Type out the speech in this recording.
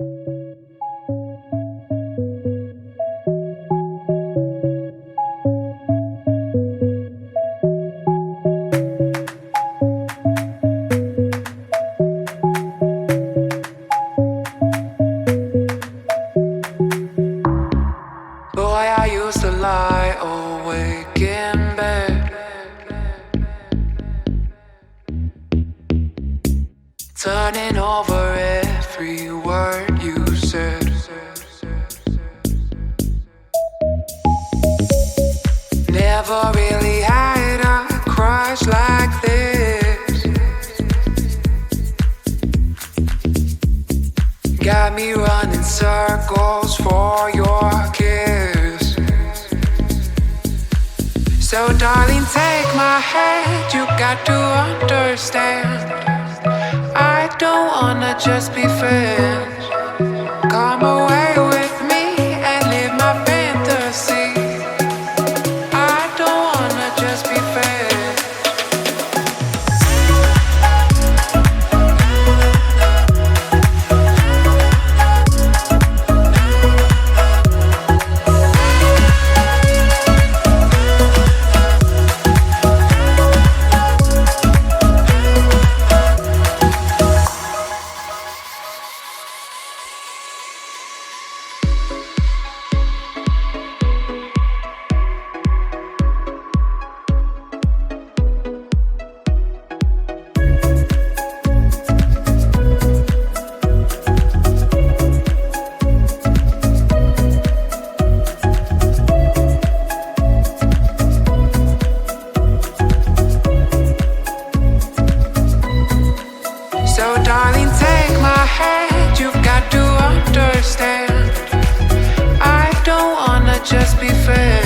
Boy, I used to lie awake in bed, turning over every word you said. Never really had a crush like this. Got me running circles for your kiss. So darling, take my hand, you got to understand, I don't wanna just be friends. Come away with me and live my fantasy. I don't wanna just be friends. So darling, take my hand, you got to understand, I don't wanna just be friends.